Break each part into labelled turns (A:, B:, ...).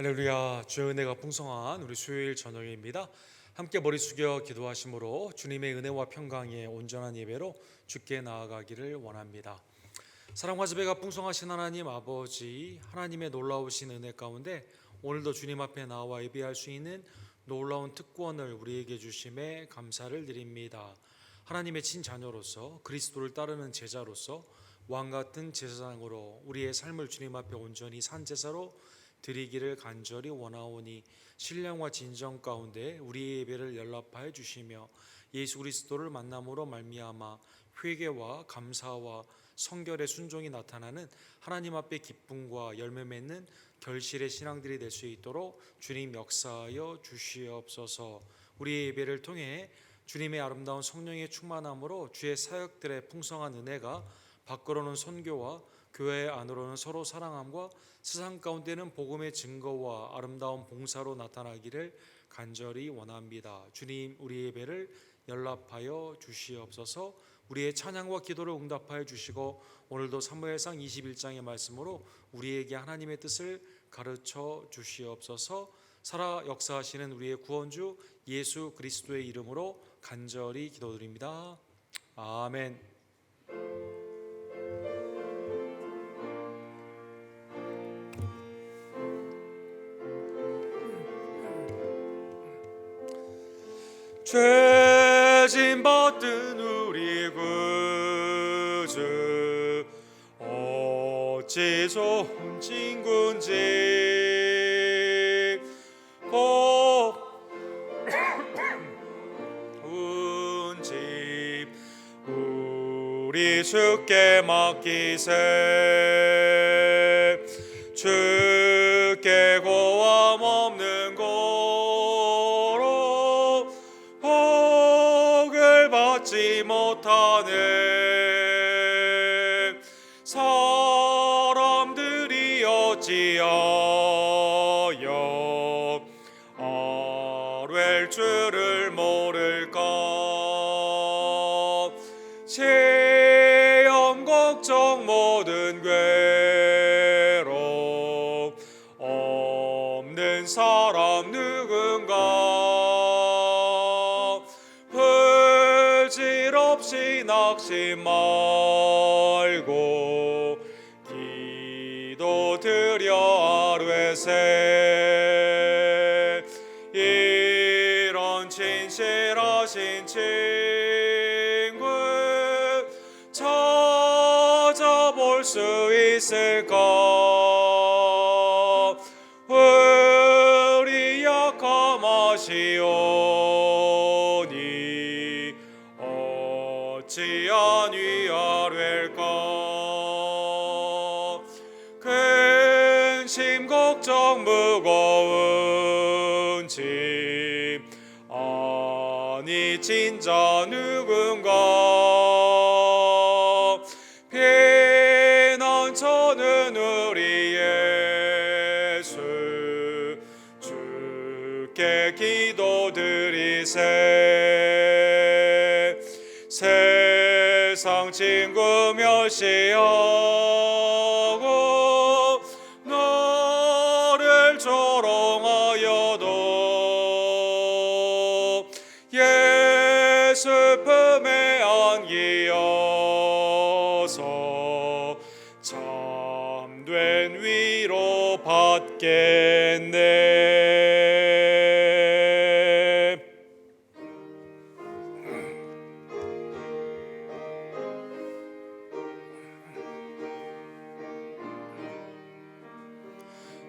A: 할렐루야. 주의 은혜가 풍성한 우리 수요일 저녁입니다. 함께 머리 숙여 기도하심으로 주님의 은혜와 평강의 온전한 예배로 주께 나아가기를 원합니다. 사랑과 지배가 풍성하신 하나님 아버지, 하나님의 놀라우신 은혜 가운데 오늘도 주님 앞에 나와 예배할 수 있는 놀라운 특권을 우리에게 주심에 감사를 드립니다. 하나님의 친자녀로서, 그리스도를 따르는 제자로서 왕같은 제사장으로 우리의 삶을 주님 앞에 온전히 산 제사로 드리기를 간절히 원하오니, 신령과 진정 가운데 우리의 예배를 연락하여 주시며 예수 그리스도를 만남으로 말미암아 회개와 감사와 성결의 순종이 나타나는 하나님 앞에 기쁨과 열매 맺는 결실의 신앙들이 될 수 있도록 주님 역사하여 주시옵소서. 우리의 예배를 통해 주님의 아름다운 성령의 충만함으로 주의 사역들의 풍성한 은혜가 밖으로는 선교와 교회 안으로는 서로 사랑함과 세상 가운데는 복음의 증거와 아름다운 봉사로 나타나기를 간절히 원합니다. 주님, 우리 예배를 연락하여 주시옵소서. 우리의 찬양과 기도를 응답하여 주시고 오늘도 사무엘상 21장의 말씀으로 우리에게 하나님의 뜻을 가르쳐 주시옵소서. 살아 역사하시는 우리의 구원주 예수 그리스도의 이름으로 간절히 기도드립니다. 아멘. 죄짐 받든 우리 구주 어찌 좋은 친구인지 고운 집 우리 주께 맡기세. 주께 고함 없는 고로 복을 받지 못하는 사람들이 어찌하여 아뢰 줄을 모를까. 시험 걱정 모든 괴로움 없는 사람 누군가. 불질 없이 낙심 말고 기도 드려 아뢰세. 이런 진실하신 친구 찾아볼 수 있을까. 우리 약함하시오니 어찌 아니하릴까. 근심 걱정 무거운 짐 아니 진짜 누군가. 피난처는 우리 예수 주께 기도드리세. 세상 친구 멸시하고 너를 조롱하여도 예수 품에 안기어서 참된 위로 받겠네.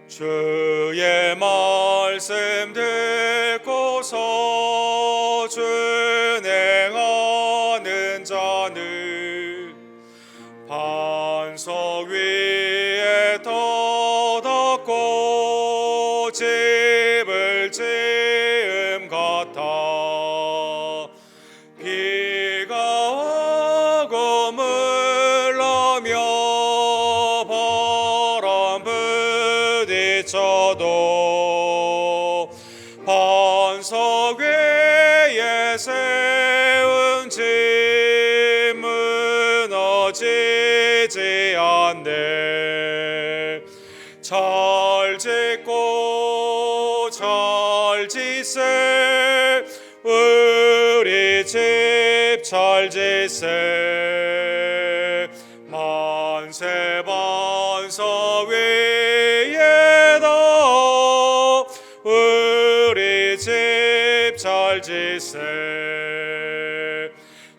A: 주의 말씀 듣고서 준행하는 자는 반석 위에 터닫고 집을 지음 같아. 비가 오고 물나며 바람 부딪혀도 반석 위에 세운 집 무너지지 않네. 잘 짓고 집 잘 지세 만세 반사 위에다 우리 집 잘 지세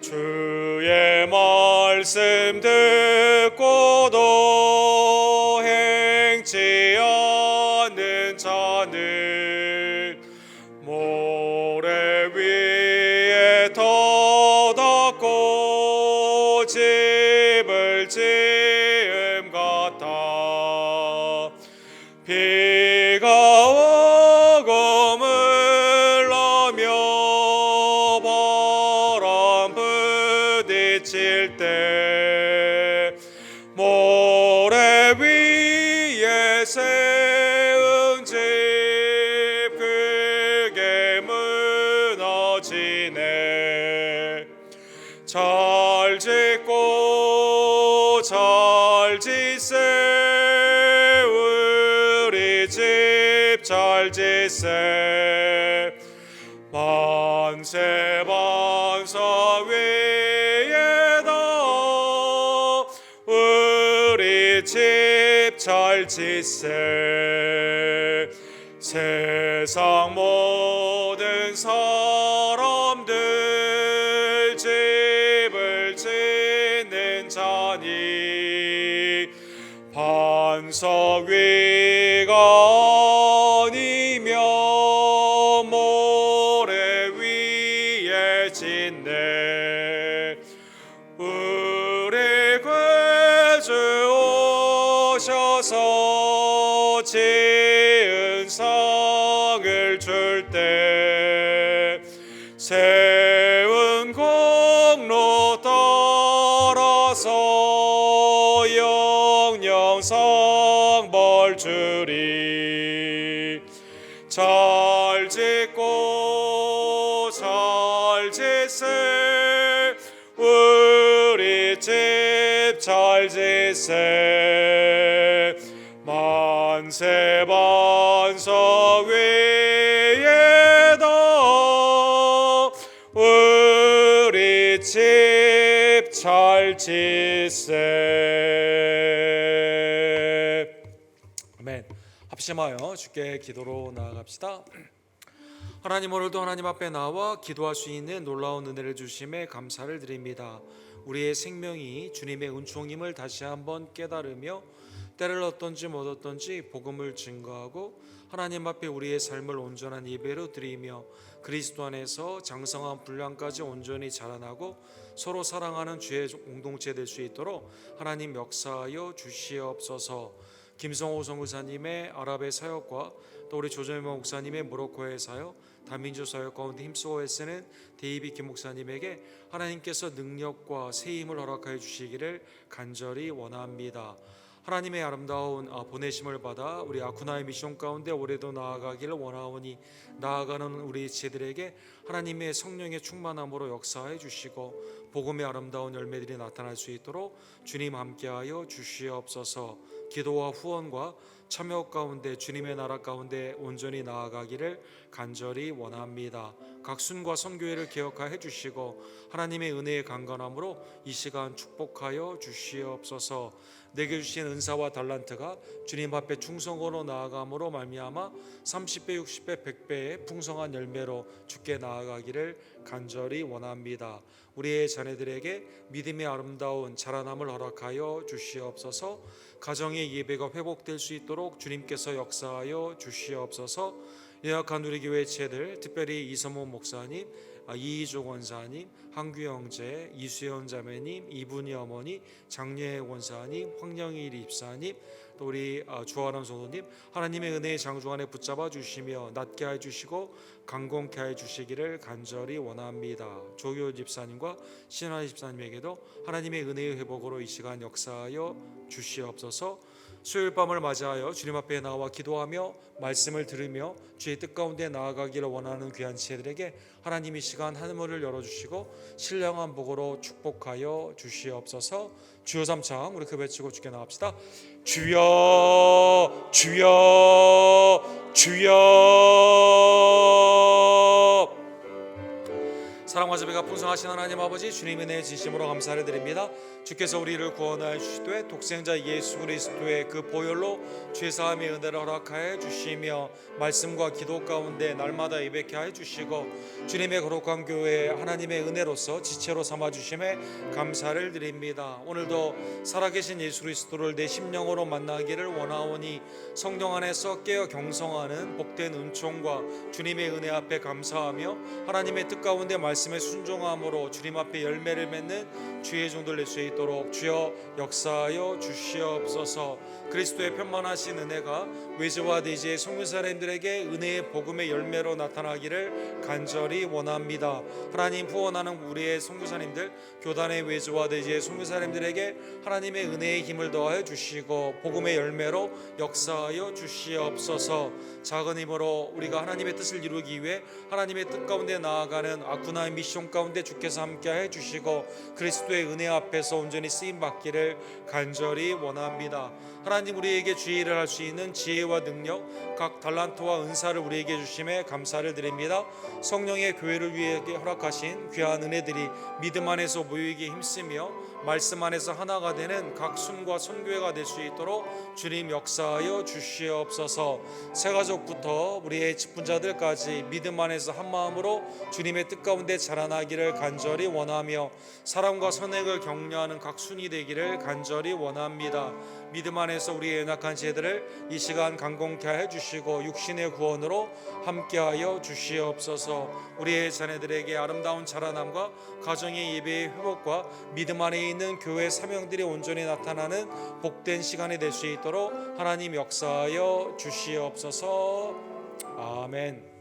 A: 주의 말씀 듣고도 행치 않는 자는 모래 위에 터닫고 집을 지음 같아 비가 오고 물러며 바람 부딪힐 때 모래 위에 세운 집 그게 무너지네 잘 짓고 잘 지세 우리 집 잘 지세 만세 반사 위에다 우리 집 잘 지세 세상 모든 사람들 집을 짓는 자니 반석 위가 아니며 모래 위에 짓네 우리 구주 오셔서 지은 상을 줄 때 세운 공로 따라서 영영 상벌 주리 잘 짓고 잘 지세 우리 집 잘 지세 만세 반사 위에다 우리 집 잘 지세 아멘. 합심하여 주께 기도로 나아갑시다. 하나님 오늘도 하나님 앞에 나와 기도할 수 있는 놀라운 은혜를 주심에 감사를 드립니다. 우리의 생명이 주님의 은총임을 다시 한번 깨달으며 때를 얻든지 못 얻든지 복음을 증거하고 하나님 앞에 우리의 삶을 온전한 예배로 드리며 그리스도 안에서 장성한 분량까지 온전히 자라나고 서로 사랑하는 주의 공동체 될 수 있도록 하나님 역사하여 주시옵소서. 김성호 선교사님의 아랍의 사역과 또 우리 조정명 목사님의 모로코의 사역, 다민족 사역 가운데 힘쓰고 애쓰는 데이비 김 목사님에게 하나님께서 능력과 새 힘을 허락하여 주시기를 간절히 원합니다. 하나님의 아름다운 보내심을 받아 우리 아쿠나의 미션 가운데 올해도 나아가기를 원하오니 나아가는 우리 지체들에게 하나님의 성령의 충만함으로 역사해 주시고 복음의 아름다운 열매들이 나타날 수 있도록 주님 함께하여 주시옵소서. 기도와 후원과 참여 가운데 주님의 나라 가운데 온전히 나아가기를 간절히 원합니다. 각순과 선교회를 기억하여 주시고 하나님의 은혜의 강건함으로 이 시간 축복하여 주시옵소서. 내게 주신 은사와 달란트가 주님 앞에 충성으로 나아감으로 말미암아 30배, 60배, 100배의 풍성한 열매로 주께 나아가기를 간절히 원합니다. 우리의 자녀들에게 믿음의 아름다운 자라남을 허락하여 주시옵소서. 가정의 예배가 회복될 수 있도록 주님께서 역사하여 주시옵소서. 예약한 우리 교회 지체들, 특별히 이성모 목사님, 이희종 원사님, 한규 형제, 이수연 자매님, 이분이 어머니, 장례 원사님, 황영일 입사님, 또 우리 주하람 성도님, 하나님의 은혜의 장중 안에 붙잡아 주시며 낫게 해주시고 강건케 해주시기를 간절히 원합니다. 조교 집사님과 신하 집사님에게도 하나님의 은혜의 회복으로 이 시간 역사하여 주시옵소서. 수요일 밤을 맞이하여 주님 앞에 나와 기도하며 말씀을 들으며 주의 뜻 가운데 나아가기를 원하는 귀한 지체들에게 하나님이 시간 하늘문을 열어주시고 신령한 복으로 축복하여 주시옵소서. 주여 삼창 우리 그 외치고 주께 나갑시다. 주여 주여 주여. 사랑과 자비가 풍성하신 하나님 아버지, 주님의 은혜에 진심으로 감사를 드립니다. 주께서 우리를 구원하여 주시되 독생자 예수 그리스도의 그 보혈로 죄사함의 은혜를 허락하여 주시며 말씀과 기도 가운데 날마다 예배케 하여 주시고 주님의 거룩한 교회에 하나님의 은혜로서 지체로 삼아 주심에 감사를 드립니다. 오늘도 살아계신 예수 그리스도를 내 심령으로 만나기를 원하오니 성령 안에서 깨어 경성하는 복된 은총과 주님의 은혜 앞에 감사하며 하나님의 뜻 가운데 말씀에 순종함으로 주님 앞에 열매를 맺는 주의 종들 될 수 있도록 주여 역사하여 주시옵소서. 그리스도의 편만하신 은혜가 외제와 내지의 성문 사람들에게 은혜의 복음의 열매로 나타나기를 간절히 원합니다. 하나님, 후원하는 우리의 선교사님들, 교단의 외제와 내지의 성문 사람들에게 하나님의 은혜의 힘을 더하여 주시고 복음의 열매로 역사하여 주시옵소서. 작은 힘으로 우리가 하나님의 뜻을 이루기 위해 하나님의 뜻 가운데 나아가는 아쿠나의 미션 가운데 주께서 함께해 주시고 그리스도의 은혜 앞에서 온전히 쓰임 받기를 간절히 원합니다. 하나님, 우리에게 주의 일을 할 수 있는 지혜와 능력, 각 달란트와 은사를 우리에게 주심에 감사를 드립니다. 성령의 교회를 위해 허락하신 귀한 은혜들이 믿음 안에서 모이기에 힘쓰며 말씀 안에서 하나가 되는 각 순과 선교회가 될 수 있도록 주님 역사하여 주시옵소서. 새가족부터 우리의 직분자들까지 믿음 안에서 한 마음으로 주님의 뜻 가운데 자라나기를 간절히 원하며 사랑과 선행을 격려하는 각 순이 되기를 간절히 원합니다. 믿음 안에서 우리의 연약한 죄들을 이 시간 강공케 해주시고 육신의 구원으로 함께하여 주시옵소서. 우리의 자녀들에게 아름다운 자라남과 가정의 예배의 회복과 믿음 안에 있는 교회 사명들이 온전히 나타나는 복된 시간이 될 수 있도록 하나님 역사하여 주시옵소서. 아멘.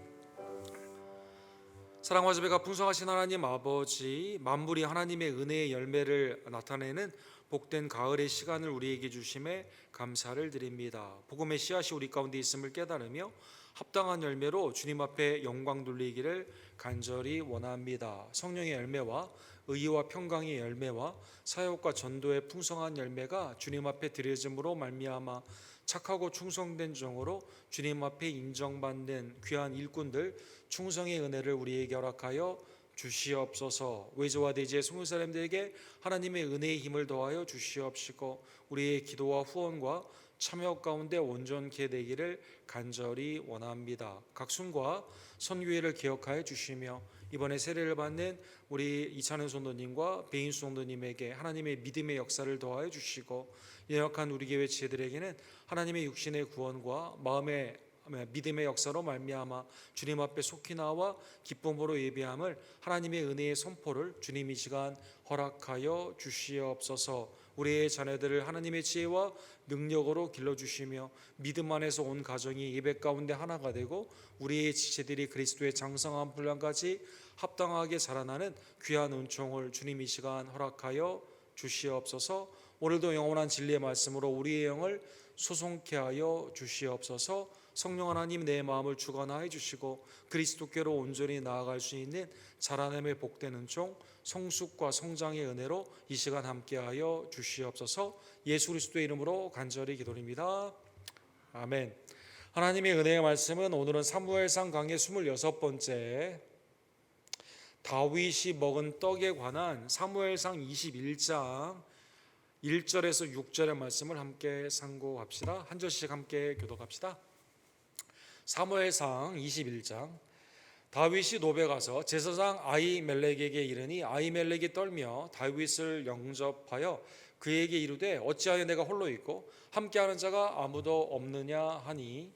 A: 사랑과 자비가 풍성하신 하나님 아버지, 만물이 하나님의 은혜의 열매를 나타내는 복된 가을의 시간을 우리에게 주심에 감사를 드립니다. 복음의 씨앗이 우리 가운데 있음을 깨달으며 합당한 열매로 주님 앞에 영광 돌리기를 간절히 원합니다. 성령의 열매와 의와 평강의 열매와 사역과 전도의 풍성한 열매가 주님 앞에 드려짐으로 말미암아 착하고 충성된 종으로 주님 앞에 인정받는 귀한 일꾼들, 충성의 은혜를 우리에게 허락하여 주시옵소서. 외조와 대지의 성도 사람들에게 하나님의 은혜의 힘을 더하여 주시옵시고 우리의 기도와 후원과 참여 가운데 온전케 되기를 간절히 원합니다. 각순과 선교회를 기억하여 주시며 이번에 세례를 받는 우리 이찬은 성도님과 배인수 성도님에게 하나님의 믿음의 역사를 더하여 주시고 연약한 우리 교회 지체들에게는 하나님의 육신의 구원과 마음의 믿음의 역사로 말미암아 주님 앞에 속히 나와 기쁨으로 예배함을 하나님의 은혜의 선포를 주님 이 시간 허락하여 주시옵소서. 우리의 자녀들을 하나님의 지혜와 능력으로 길러주시며 믿음 안에서 온 가정이 예배 가운데 하나가 되고 우리의 지체들이 그리스도의 장성한 분량까지 합당하게 자라나는 귀한 은총을 주님 이 시간 허락하여 주시옵소서. 오늘도 영원한 진리의 말씀으로 우리의 영을 소송케 하여 주시옵소서. 성령 하나님, 내 마음을 주관하여 주시고 그리스도께로 온전히 나아갈 수 있는 자라남의 복된 은총, 성숙과 성장의 은혜로 이 시간 함께하여 주시옵소서. 예수 그리스도의 이름으로 간절히 기도드립니다. 아멘. 하나님의 은혜의 말씀은 오늘은 사무엘상 강의 26번째 다윗이 먹은 떡에 관한 사무엘상 21장 1절에서 6절의 말씀을 함께 상고합시다. 한 절씩 함께 교독합시다. 사무엘상 21장. 다윗이 노베 가서 제사장 아히멜렉에게 이르니 아히멜렉이 떨며 다윗을 영접하여 그에게 이르되 어찌하여 내가 홀로 있고 함께하는 자가 아무도 없느냐 하니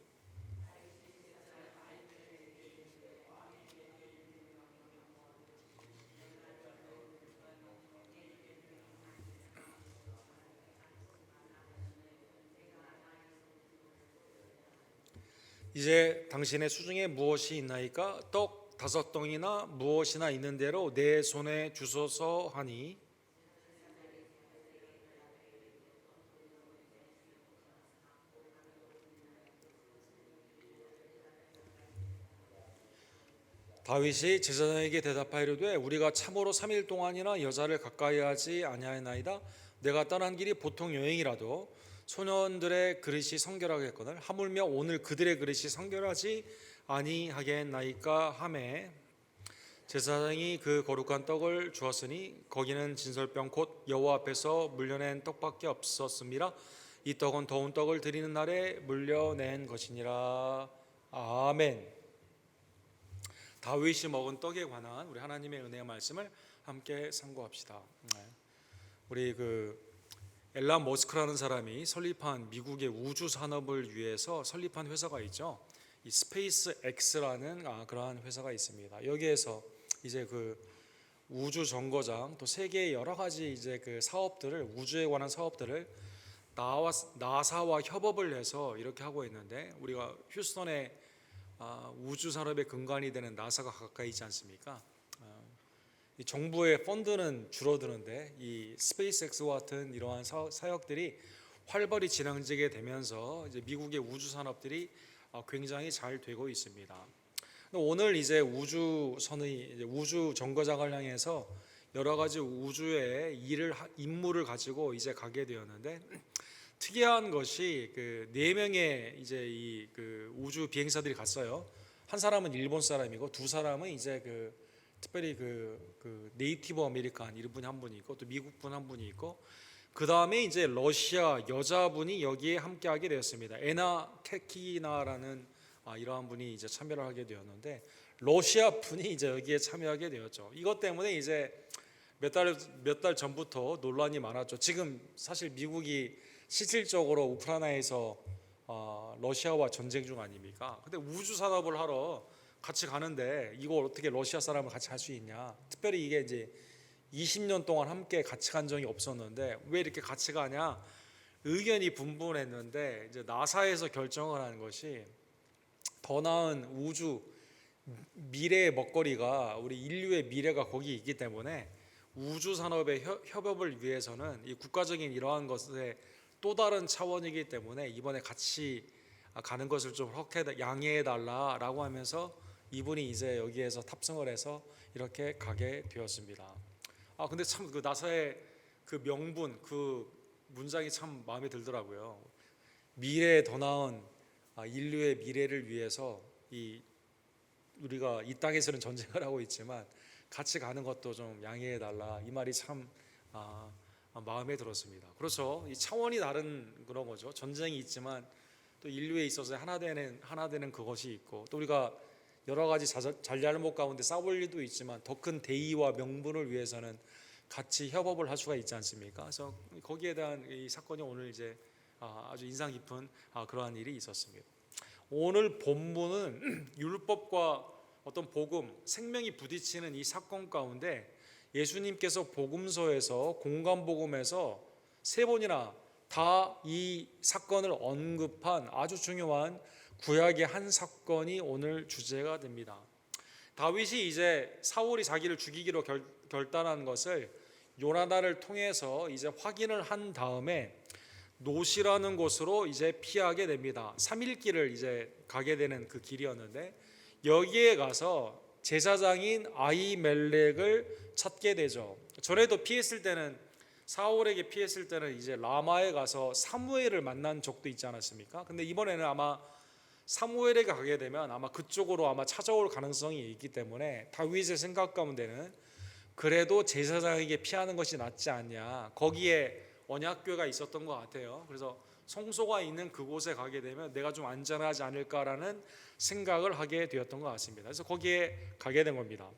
A: 이제 당신의 수중에 무엇이 있나이까? 떡 5덩이나 무엇이나 있는 대로 내 손에 주소서 하니 다윗이 제사장에게 대답하이르되 우리가 참으로 3일 동안이나 여자를 가까이 하지 아니하나이다. 내가 떠난 길이 보통 여행이라도 소년들의 그릇이 성결하겠거늘 하물며 오늘 그들의 그릇이 성결하지 아니하겠나이까 하매 제사장이 그 거룩한 떡을 주었으니 거기는 진설병 곧 여호와 앞에서 물려낸 떡밖에 없었습니다. 이 떡은 더운 떡을 드리는 날에 물려낸 것이니라. 아멘. 다윗이 먹은 떡에 관한 우리 하나님의 은혜의 말씀을 함께 상고합시다. 우리 엘란 머스크라는 사람이 설립한 미국의 우주 산업을 위해서 설립한 회사가 있죠. 이 스페이스 X라는 그러한 회사가 있습니다. 여기에서 이제 우주 정거장 또 세계의 여러 가지 이제 사업들을, 우주에 관한 사업들을 나사와 협업을 해서 이렇게 하고 있는데, 우리가 휴스턴에 우주 산업의 근간이 되는 나사가 가까이 있지 않습니까? 이 정부의 펀드는 줄어드는데 이 스페이스X와 같은 이러한 사역들이 활발히 진행되게 되면서 이제 미국의 우주 산업들이 굉장히 잘 되고 있습니다. 오늘 이제 우주 정거장을 향해서 여러 가지 우주의 임무를 가지고 이제 가게 되었는데, 특이한 것이 네 명의 이제 우주 비행사들이 갔어요. 한 사람은 일본 사람이고 두 사람은 이제 특별히 네이티브 아메리칸 이분 한 분이 있고 또 미국 분 한 분이 있고, 그 다음에 이제 러시아 여자분이 여기에 함께하게 되었습니다. 에나 테키나라는 이러한 분이 이제 참여를 하게 되었는데, 러시아 분이 이제 여기에 참여하게 되었죠. 이것 때문에 이제 몇 달 전부터 논란이 많았죠. 지금 사실 미국이 실질적으로 우크라이나에서 러시아와 전쟁 중 아닙니까? 근데 우주 산업을 하러 같이 가는데 이걸 어떻게 러시아 사람을 같이 할 수 있냐? 특별히 이게 이제 20년 동안 함께 같이 간 적이 없었는데 왜 이렇게 같이 가냐? 의견이 분분했는데 이제 나사에서 결정을 하는 것이, 더 나은 우주 미래의 먹거리가, 우리 인류의 미래가 거기 있기 때문에 우주 산업의 협업을 위해서는 이 국가적인 이러한 것에 또 다른 차원이기 때문에 이번에 같이 가는 것을 좀 양해해 달라라고 하면서 이분이 이제 여기에서 탑승을 해서 이렇게 가게 되었습니다. 근데 참 나사의 명분, 문장이 참 마음에 들더라고요. 미래에 더 나은 인류의 미래를 위해서 우리가 이 땅에서는 전쟁을 하고 있지만 같이 가는 것도 좀 양해해 달라, 이 말이 참 마음에 들었습니다. 그렇죠. 이 차원이 다른 그런 거죠. 전쟁이 있지만 또 인류에 있어서 하나 되는 그것이 있고, 또 우리가 여러 가지 잘잘못 가운데 싸울 일도 있지만 더 큰 대의와 명분을 위해서는 같이 협업을 할 수가 있지 않습니까? 그래서 거기에 대한 이 사건이 오늘 이제 아주 인상 깊은 그러한 일이 있었습니다. 오늘 본문은 율법과 어떤 복음, 생명이 부딪히는 이 사건 가운데 예수님께서 복음서에서 공간복음에서 3번이나 다 이 사건을 언급한 아주 중요한 구약의 한 사건이 오늘 주제가 됩니다. 다윗이 이제 사울이 자기를 죽이기로 결단한 것을 요나단을 통해서 이제 확인을 한 다음에 노시라는 곳으로 이제 피하게 됩니다. 3일길을 이제 가게 되는 그 길이었는데, 여기에 가서 제사장인 아히멜렉을 찾게 되죠. 전에도 사울에게 피했을 때는 이제 라마에 가서 사무엘을 만난 적도 있지 않았습니까? 근데 이번에는 아마 사무엘에게 가게 되면 아마 그쪽으로 아마 찾아올 가능성이 있기 때문에 다윗의 생각 가운데는 그래도 제사장에게 피하는 것이 낫지 않냐, 거기에 언약궤가 있었던 것 같아요. 그래서 성소가 있는 그곳에 가게 되면 내가 좀 안전하지 않을까라는 생각을 하게 되었던 것 같습니다. 그래서 거기에 가게 된 겁니다.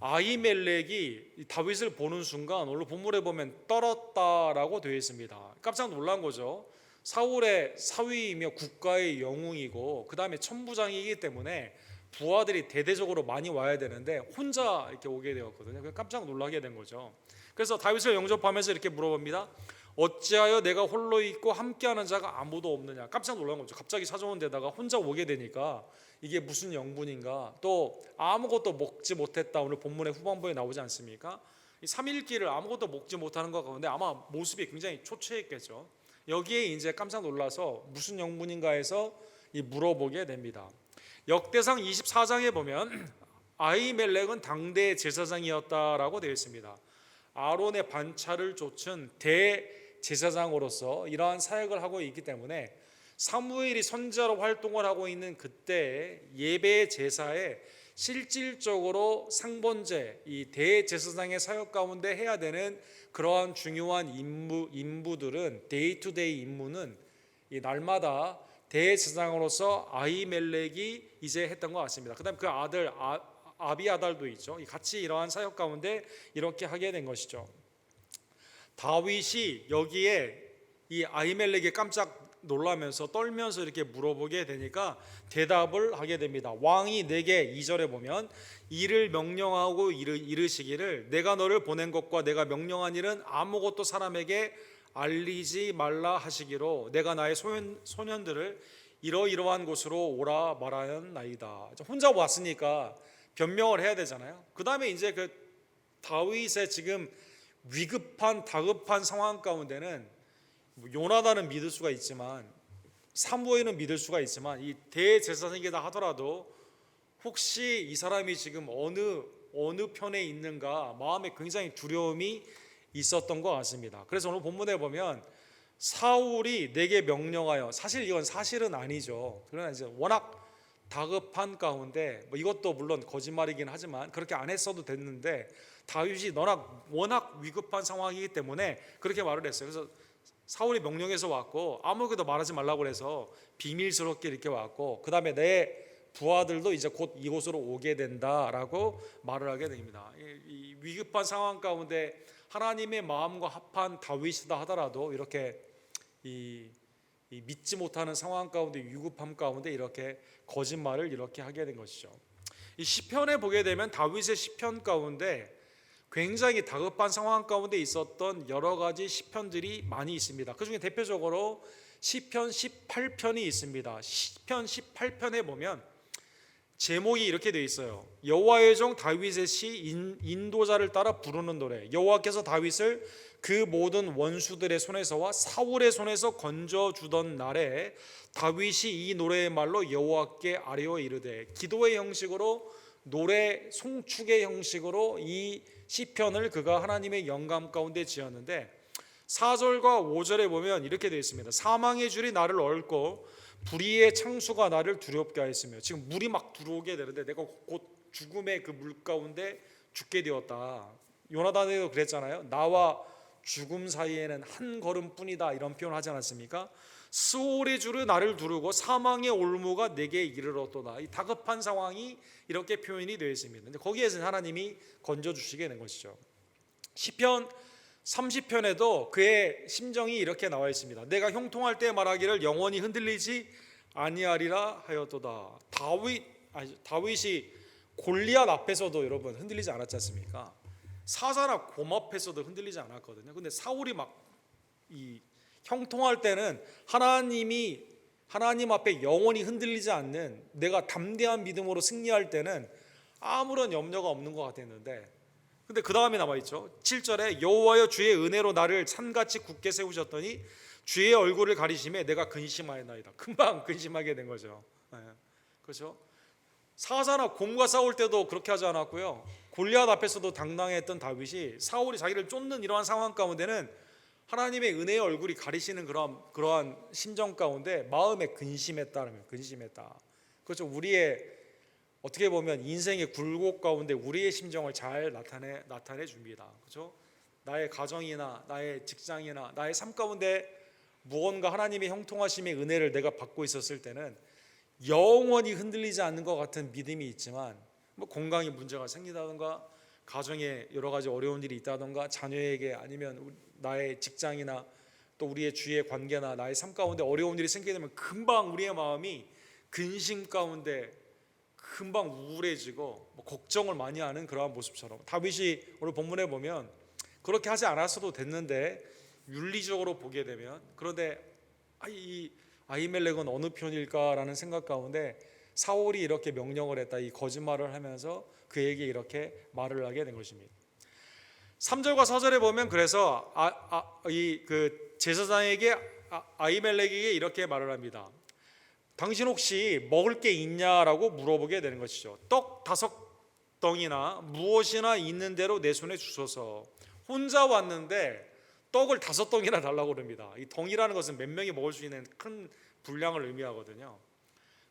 A: 아히멜렉이 다윗을 보는 순간 오늘 본문에 보면 떨었다라고 되어 있습니다. 깜짝 놀란 거죠. 사울의 사위이며 국가의 영웅이고 그 다음에 천부장이기 때문에 부하들이 대대적으로 많이 와야 되는데 혼자 이렇게 오게 되었거든요. 깜짝 놀라게 된 거죠. 그래서 다윗을 영접하면서 이렇게 물어봅니다. 어찌하여 내가 홀로 있고 함께하는 자가 아무도 없느냐. 깜짝 놀란 거죠. 갑자기 찾아온 데다가 혼자 오게 되니까 이게 무슨 영분인가. 또 아무것도 먹지 못했다. 오늘 본문의 후반부에 나오지 않습니까? 이 3일길을 아무것도 먹지 못하는 것 가운데 아마 모습이 굉장히 초췌했겠죠. 여기에 이제 깜짝 놀라서 무슨 영분인가 해서 물어보게 됩니다. 역대상 24장에 보면 아히멜렉은 당대 제사장이었다라고 되어 있습니다. 아론의 반차를 좇은 대제사장으로서 이러한 사역을 하고 있기 때문에 사무엘이 선지자로 활동을 하고 있는 그때 예배 제사에 실질적으로 상번제, 이 대제사장의 사역 가운데 해야 되는 그러한 중요한 임무들은 데이 투 데이 임무는 이 날마다 대제사장으로서 아히멜렉이 이제 했던 것 같습니다. 그다음 그 아들 아비아달도 있죠. 같이 이러한 사역 가운데 이렇게 하게 된 것이죠. 다윗이 여기에 이 아히멜렉이 깜짝 놀라면서 떨면서 이렇게 물어보게 되니까 대답을 하게 됩니다. 왕이 내게 2절에 보면 이를 명령하고 이르시기를 내가 너를 보낸 것과 내가 명령한 일은 아무것도 사람에게 알리지 말라 하시기로 내가 나의 소년들을 이러이러한 곳으로 오라 말하였나이다. 혼자 왔으니까 변명을 해야 되잖아요. 그 다음에 이제 그 다윗의 지금 위급한 다급한 상황 가운데는 요나단은 믿을 수가 있지만 사무엘은 믿을 수가 있지만 이 대제사장이다 하더라도 혹시 이 사람이 지금 어느 편에 있는가 마음에 굉장히 두려움이 있었던 것 같습니다. 그래서 오늘 본문에 보면 사울이 내게 명령하여, 사실 이건 사실은 아니죠. 그러나 이제 워낙 다급한 가운데 이것도 물론 거짓말이긴 하지만 그렇게 안 했어도 됐는데 다윗이 워낙 위급한 상황이기 때문에 그렇게 말을 했어요. 그래서 사울이 명령해서 왔고 아무것도 말하지 말라고 해서 비밀스럽게 이렇게 왔고 그 다음에 내 부하들도 이제 곧 이곳으로 오게 된다라고 말을 하게 됩니다. 이 위급한 상황 가운데 하나님의 마음과 합한 다윗이다 하더라도 이렇게 이 믿지 못하는 상황 가운데 위급함 가운데 이렇게 거짓말을 이렇게 하게 된 것이죠. 이 시편에 보게 되면 다윗의 시편 가운데 굉장히 다급한 상황 가운데 있었던 여러 가지 시편들이 많이 있습니다. 그중에 대표적으로 시편 18편이 있습니다. 시편 18편에 보면 제목이 이렇게 되어 있어요. 여호와의 종 다윗의 시 인도자를 따라 부르는 노래. 여호와께서 다윗을 그 모든 원수들의 손에서와 사울의 손에서 건져주던 날에 다윗이 이 노래의 말로 여호와께 아뢰어 이르되, 기도의 형식으로 노래 송축의 형식으로 이 시편을 그가 하나님의 영감 가운데 지었는데 4절과 5절에 보면 이렇게 되어 있습니다. 사망의 줄이 나를 얽고 불의의 창수가 나를 두렵게 하였으며, 지금 물이 막 들어오게 되는데 내가 곧 죽음의 그 물 가운데 죽게 되었다. 요나단에도 그랬잖아요. 나와 죽음 사이에는 한 걸음뿐이다, 이런 표현을 하지 않았습니까? 스올의 줄을 나를 두르고 사망의 올무가 내게 이르렀도다. 이 다급한 상황이 이렇게 표현이 되어 있습니다. 근데 거기에서 하나님이 건져주시게 된 것이죠. 시편 30편에도 그의 심정이 이렇게 나와 있습니다. 내가 형통할 때 말하기를 영원히 흔들리지 아니하리라 하였도다. 다윗이 골리앗 앞에서도 여러분 흔들리지 않았지 않습니까? 사사나 곰 앞에서도 흔들리지 않았거든요. 근데 사울이 형통할 때는 하나님 앞에 영원히 흔들리지 않는, 내가 담대한 믿음으로 승리할 때는 아무런 염려가 없는 것 같았는데, 근데 그 다음에 나와 있죠. 7절에 여호와여 주의 은혜로 나를 산같이 굳게 세우셨더니 주의 얼굴을 가리심에 내가 근심하였나이다. 금방 근심하게 된 거죠. 그렇죠? 사사나 곰과 싸울 때도 그렇게 하지 않았고요. 골리앗 앞에서도 당당했던 다윗이 사울이 자기를 쫓는 이러한 상황 가운데는 하나님의 은혜의 얼굴이 가리시는 그러한 심정 가운데 마음에 근심했다. 그렇죠. 우리의 어떻게 보면 인생의 굴곡 가운데 우리의 심정을 잘 나타내 줍니다. 그렇죠? 나의 가정이나 나의 직장이나 나의 삶 가운데 무언가 하나님의 형통하심의 은혜를 내가 받고 있었을 때는 영원히 흔들리지 않는 것 같은 믿음이 있지만 건강에 문제가 생기다든가 가정에 여러 가지 어려운 일이 있다든가 자녀에게 아니면 나의 직장이나 또 우리의 주위의 관계나 나의 삶 가운데 어려운 일이 생기게 되면 금방 우리의 마음이 근심 가운데 금방 우울해지고 걱정을 많이 하는 그러한 모습처럼 다윗이 오늘 본문에 보면 그렇게 하지 않았어도 됐는데 윤리적으로 보게 되면, 그런데 이 아히멜렉은 어느 편일까라는 생각 가운데 사울이 이렇게 명령을 했다, 이 거짓말을 하면서 그에게 이렇게 말을 하게 된 것입니다. 3절과 4절에 보면 그래서 그 제사장에게 아히멜렉에게 이렇게 말을 합니다. 당신 혹시 먹을 게 있냐라고 물어보게 되는 것이죠. 떡 5덩이나 무엇이나 있는 대로 내 손에 주소서. 혼자 왔는데 떡을 5덩이나 달라고 그럽니다. 이 덩이라는 것은 몇 명이 먹을 수 있는 큰 분량을 의미하거든요.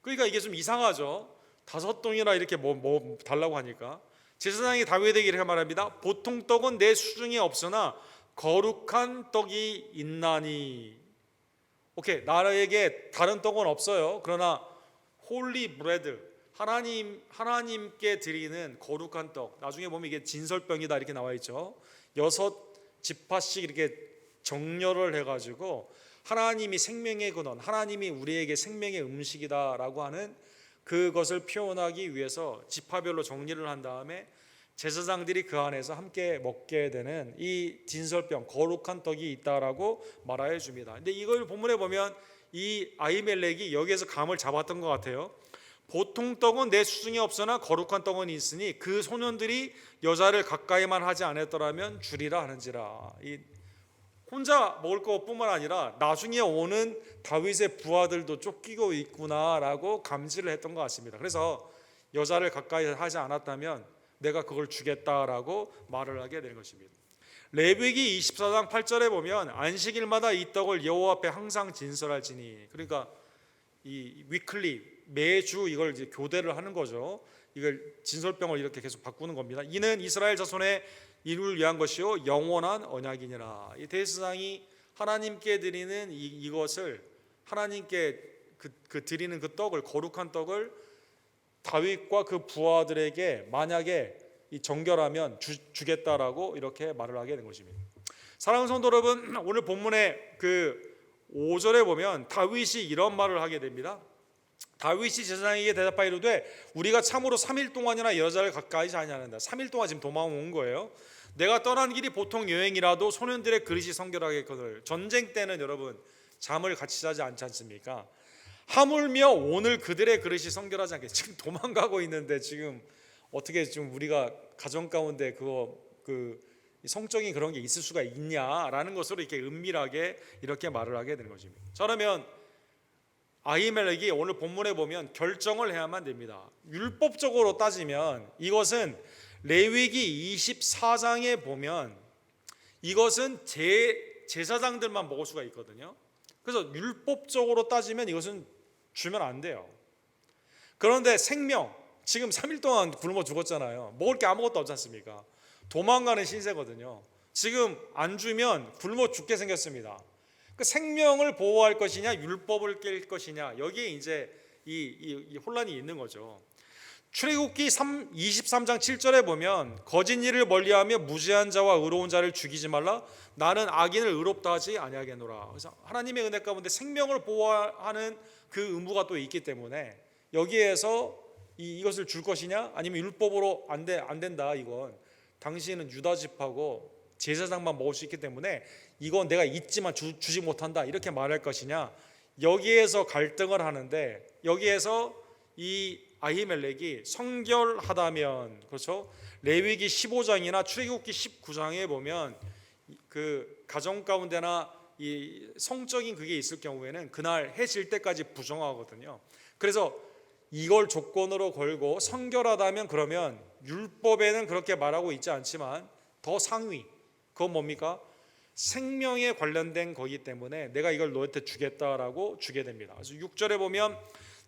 A: 그러니까 이게 좀 이상하죠. 5동이나 이렇게 뭐 달라고 하니까 제사장이 다윗에게 이렇게 말합니다. 보통 떡은 내 수중에 없으나 거룩한 떡이 있나니. 오케이, 나에게 다른 떡은 없어요. 그러나 홀리 브레드, 하나님께 드리는 거룩한 떡. 나중에 보면 이게 진설병이다 이렇게 나와 있죠. 6지파씩 이렇게 정렬을 해가지고 하나님이 생명의 근원, 하나님이 우리에게 생명의 음식이다라고 하는 그것을 표현하기 위해서 지파별로 정리를 한 다음에 제사장들이 그 안에서 함께 먹게 되는 이 진설병, 거룩한 떡이 있다라고 말하여 줍니다. 근데 이걸 본문에 보면 이 아히멜렉이 여기에서 감을 잡았던 것 같아요. 보통 떡은 내 수중에 없으나 거룩한 떡은 있으니 그 소년들이 여자를 가까이만 하지 않았더라면 주리라 하는지라. 이 혼자 먹을 것뿐만 아니라 나중에 오는 다윗의 부하들도 쫓기고 있구나라고 감지를 했던 것 같습니다. 그래서 여자를 가까이 하지 않았다면 내가 그걸 주겠다라고 말을 하게 되는 것입니다. 레위기 24장 8절에 보면 안식일마다 이 떡을 여호와 앞에 항상 진설할지니, 그러니까 이 위클리 매주 이걸 이제 교대를 하는 거죠. 이걸 진설병을 이렇게 계속 바꾸는 겁니다. 이는 이스라엘 자손의 이를 위한 것이요 영원한 언약이니라. 이 대제사장이 하나님께 드리는 이것을 하나님께 드리는 그 떡을, 거룩한 떡을 다윗과 그 부하들에게 만약에 정결하면 주겠다라고 이렇게 말을 하게 된 것입니다. 사랑하는 성도 여러분, 오늘 본문의 그 5절에 보면 다윗이 이런 말을 하게 됩니다. 다윗이 제사장에게 대답하여 이르되 우리가 참으로 3일 동안이나 여자를 가까이 하지 아니하는다. 3일 동안 지금 도망온 거예요. 내가 떠난 길이 보통 여행이라도 소년들의 그릇이 성결하겠거늘. 전쟁 때는 여러분 잠을 같이 자지 않지 않습니까? 하물며 오늘 그들의 그릇이 성결하지 않게, 지금 도망가고 있는데 지금 어떻게 좀 우리가 가정 가운데 그 성적인 그런 게 있을 수가 있냐라는 것으로 이렇게 은밀하게 이렇게 말을 하게 되는 것입니다. 그러면 아히멜렉이 오늘 본문에 보면 결정을 해야만 됩니다. 율법적으로 따지면 이것은 레위기 24장에 보면 이것은 제사장들만 먹을 수가 있거든요. 그래서 율법적으로 따지면 이것은 주면 안 돼요. 그런데 생명, 지금 3일 동안 굶어 죽었잖아요. 먹을 게 아무것도 없지 않습니까? 도망가는 신세거든요. 지금 안 주면 굶어 죽게 생겼습니다. 그 생명을 보호할 것이냐 율법을 깰 것이냐, 여기에 이제 이 혼란이 있는 거죠. 출애굽기 23장 7절에 보면 거짓 일을 멀리하며 무죄한 자와 의로운 자를 죽이지 말라. 나는 악인을 의롭다 하지 아니하겠노라. 그래서 하나님의 은혜 가운데 생명을 보호하는 그 의무가 또 있기 때문에 여기에서 이것을 줄 것이냐 아니면 율법으로 안 된다. 이건 당신은 유다 지파고 제사장만 먹을 수 있기 때문에 이건 내가 있지만 주지 못한다 이렇게 말할 것이냐, 여기에서 갈등을 하는데, 여기에서 이 아히멜렉이 성결하다면, 그렇죠? 레위기 15장이나 출애굽기 19장에 보면 그 가정 가운데나 이 성적인 그게 있을 경우에는 그날 해 질 때까지 부정하거든요. 그래서 이걸 조건으로 걸고 성결하다면, 그러면 율법에는 그렇게 말하고 있지 않지만 더 상위, 그건 뭡니까? 생명에 관련된 거기 때문에 내가 이걸 너한테 주겠다라고 주게 됩니다. 그래서 6절에 보면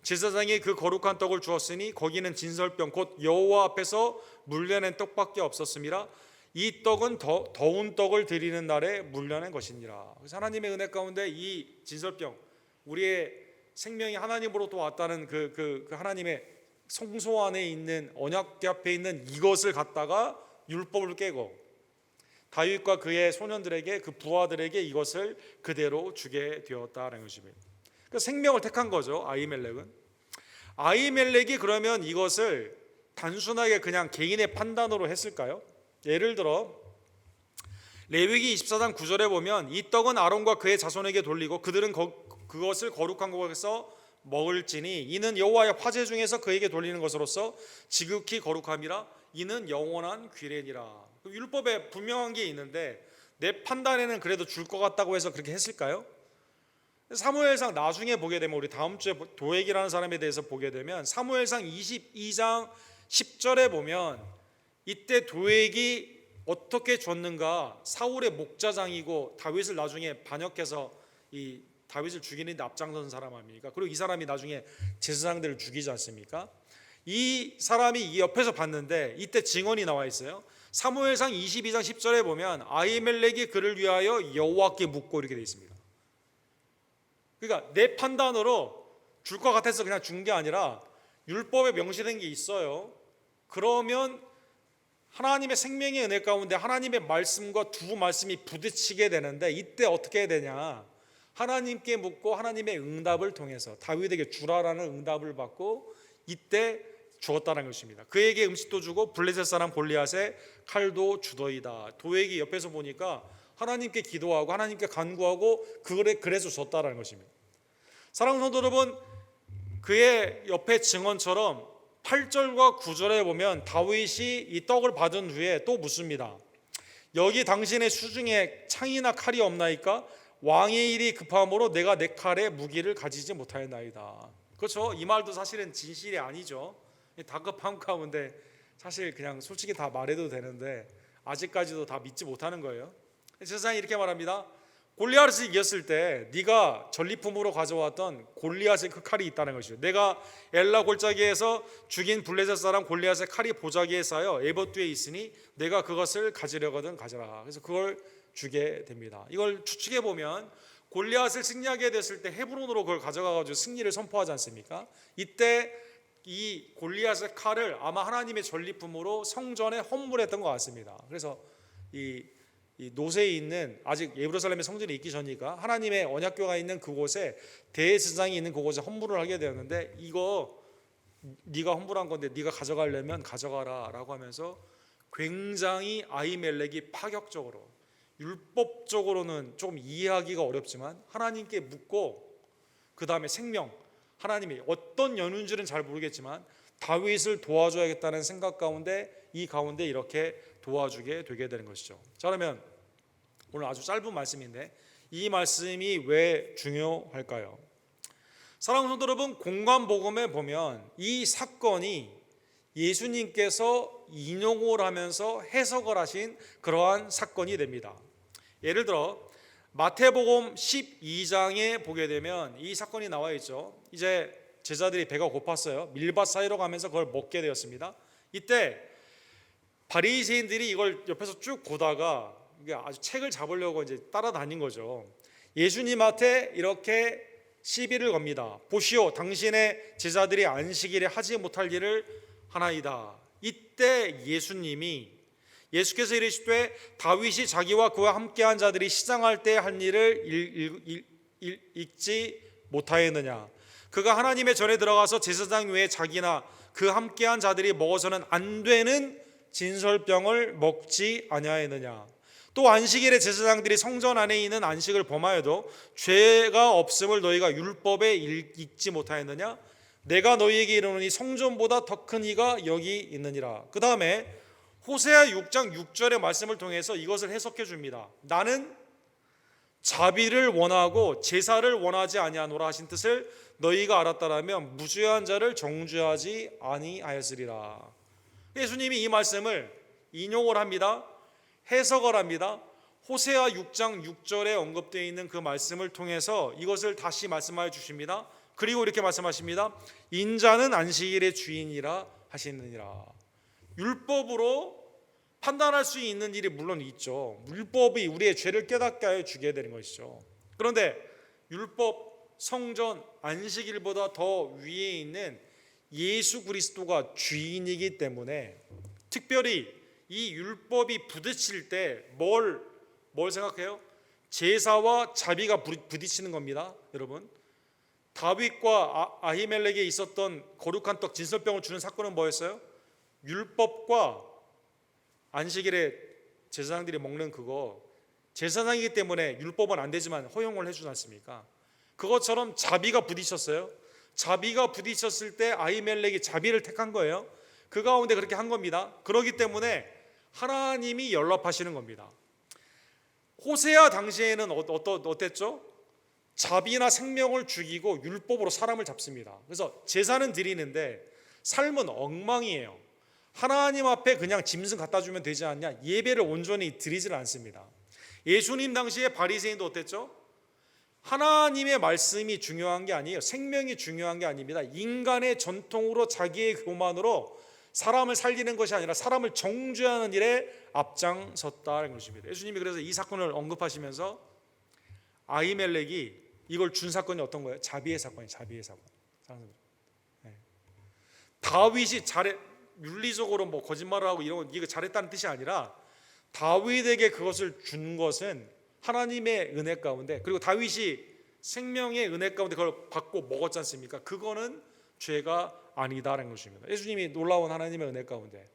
A: 제사장이 그 거룩한 떡을 주었으니 거기는 진설병 곧 여호와 앞에서 물려낸 떡밖에 없었습니다. 이 떡은 더운 떡을 드리는 날에 물려낸 것이니라. 그래서 하나님의 은혜 가운데 이 진설병, 우리의 생명이 하나님으로부터 왔다는 그 하나님의 성소 안에 있는 언약궤 앞에 있는 이것을 갖다가 율법을 깨고 다윗과 그의 소년들에게, 그 부하들에게 이것을 그대로 주게 되었다는 것입니다. 그러니까 생명을 택한 거죠. 아히멜렉이 그러면 이것을 단순하게 그냥 개인의 판단으로 했을까요? 예를 들어 레위기 24장 9절에 보면 이 떡은 아론과 그의 자손에게 돌리고 그들은 그것을 거룩한 곳에서 먹을지니 이는 여호와의 화제 중에서 그에게 돌리는 것으로서 지극히 거룩함이라. 이는 영원한 규례니라. 율법에 분명한 게 있는데 내 판단에는 그래도 줄 것 같다고 해서 그렇게 했을까요? 사무엘상 나중에 보게 되면, 우리 다음 주에 도액이라는 사람에 대해서 보게 되면 사무엘상 22장 10절에 보면 이때 도액이 어떻게 줬는가, 사울의 목자장이고 다윗을 나중에 반역해서 이 다윗을 죽이는 데 앞장선 사람 아닙니까? 그리고 이 사람이 나중에 제사장들을 죽이지 않습니까? 이 사람이 이 옆에서 봤는데 이때 증언이 나와 있어요. 사무엘상 22장 10절에 보면 아히멜렉이 그를 위하여 여호와께 묻고 이렇게 되어 있습니다. 그러니까 내 판단으로 줄 것 같아서 그냥 준 게 아니라 율법에 명시된 게 있어요. 그러면 하나님의 생명의 은혜 가운데 하나님의 말씀과 두 말씀이 부딪히게 되는데 이때 어떻게 해야 되냐? 하나님께 묻고 하나님의 응답을 통해서 다윗에게 주라라는 응답을 받고 이때 주었다는 것입니다. 그에게 음식도 주고 블레셋 사람 골리앗의 칼도 주더이다. 도액이 옆에서 보니까 하나님께 기도하고 하나님께 간구하고 그래서 줬다라는 것입니다. 사랑하는 성도 여러분, 그의 옆에 증언처럼 8절과 9절에 보면 다윗이 이 떡을 받은 후에 또 묻습니다. 여기 당신의 수중에 창이나 칼이 없나이까? 왕의 일이 급함으로 내가 내 칼에 무기를 가지지 못하였나이다. 그렇죠? 이 말도 사실은 진실이 아니죠. 다급함 가운데 사실 그냥 솔직히 다 말해도 되는데 아직까지도 다 믿지 못하는 거예요. 세상이 이렇게 말합니다. 골리앗을 이겼을 때 네가 전리품으로 가져왔던 골리앗의 그 칼이 있다는 것이죠. 내가 엘라 골짜기에서 죽인 블레셋 사람 골리앗의 칼이 보자기에 쌓여 에봇 뒤에 있으니 내가 그것을 가지려거든 가져라. 그래서 그걸 주게 됩니다. 이걸 추측해 보면 골리앗을 승리하게 됐을 때 헤브론으로 그걸 가져가가지고 승리를 선포하지 않습니까? 이때 이 골리앗의 칼을 아마 하나님의 전리품으로 성전에 헌물했던 것 같습니다. 그래서 이 노새에 있는 아직 예루살렘의 성전이 있기 전이니까 하나님의 언약궤가 있는 그곳에 대제사장이 있는 그곳에 헌물을 하게 되었는데 이거 네가 헌물한 건데 네가 가져가려면 가져가라 라고 하면서 굉장히 아히멜렉이 파격적으로 율법적으로는 좀 이해하기가 어렵지만 하나님께 묻고 그 다음에 생명 하나님이 어떤 연유인지는 잘 모르겠지만 다윗을 도와줘야겠다는 생각 가운데 이 가운데 이렇게 도와주게 되게 되는 것이죠. 자, 그러면 오늘 아주 짧은 말씀인데 이 말씀이 왜 중요할까요? 사랑하는 성도 여러분, 공관복음에 보면 이 사건이 예수님께서 인용을 하면서 해석을 하신 그러한 사건이 됩니다. 예를 들어 마태복음 12장에 보게 되면 이 사건이 나와 있죠. 이제 제자들이 배가 고팠어요. 밀밭 사이로 가면서 그걸 먹게 되었습니다. 이때 바리새인들이 이걸 옆에서 쭉 보다가 아주 책을 잡으려고 이제 따라다닌 거죠. 예수님한테 이렇게 시비를 겁니다. 보시오, 당신의 제자들이 안식일에 하지 못할 일을 하나이다. 이때 예수께서 이르시되 다윗이 자기와 그와 함께한 자들이 시장할 때 한 일을 읽지 못하였느냐? 그가 하나님의 전에 들어가서 제사장 외에 자기나 그 함께한 자들이 먹어서는 안 되는 진설병을 먹지 아니하였느냐? 또 안식일에 제사장들이 성전 안에 있는 안식을 범하여도 죄가 없음을 너희가 율법에 읽지 못하였느냐? 내가 너희에게 이르노니 성전보다 더 큰 이가 여기 있느니라. 그 다음에 호세아 6장 6절의 말씀을 통해서 이것을 해석해 줍니다. 나는 자비를 원하고 제사를 원하지 아니하노라 하신 뜻을 너희가 알았다라면 무죄한 자를 정죄하지 아니하였으리라. 예수님이 이 말씀을 인용을 합니다. 해석을 합니다. 호세아 6장 6절에 언급되어 있는 그 말씀을 통해서 이것을 다시 말씀하여 주십니다. 그리고 이렇게 말씀하십니다. 인자는 안식일의 주인이라 하시느니라. 율법으로 판단할 수 있는 일이 물론 있죠. 율법이 우리의 죄를 깨닫게 하여 주게 되는 것이죠. 그런데 율법, 성전, 안식일보다 더 위에 있는 예수 그리스도가 주인이기 때문에 특별히 이 율법이 부딪힐 때 뭘 생각해요? 제사와 자비가 부딪히는 겁니다. 여러분, 다윗과 아히멜렉에 있었던 거룩한 떡 진설병을 주는 사건은 뭐였어요? 율법과 안식일에 제사장들이 먹는 그거, 제사장이기 때문에 율법은 안 되지만 허용을 해주지 않습니까? 그것처럼 자비가 부딪혔어요. 자비가 부딪혔을 때 아히멜렉이 자비를 택한 거예요. 그 가운데 그렇게 한 겁니다. 그렇기 때문에 하나님이 연락하시는 겁니다. 호세아 당시에는 어땠죠? 자비나 생명을 죽이고 율법으로 사람을 잡습니다. 그래서 제사는 드리는데 삶은 엉망이에요. 하나님 앞에 그냥 짐승 갖다 주면 되지 않냐? 예배를 온전히 드리질 않습니다. 예수님 당시에 바리새인도 어땠죠? 하나님의 말씀이 중요한 게 아니에요. 생명이 중요한 게 아닙니다. 인간의 전통으로 자기의 교만으로 사람을 살리는 것이 아니라 사람을 정죄하는 일에 앞장섰다는 것입니다. 예수님이 그래서 이 사건을 언급하시면서 아히멜렉이 이걸 준 사건이 어떤 거예요? 자비의 사건이에요. 자비의 사건. 다윗이 윤리적으로 뭐 거짓말을 하고 이런 거 이거 잘했다는 뜻이 아니라 다윗에게 그것을 준 것은 하나님의 은혜 가운데, 그리고 다윗이 생명의 은혜 가운데 그걸 받고 먹었지 않습니까? 그거는 죄가 아니다라는 것입니다. 예수님이 놀라운 하나님의 은혜 가운데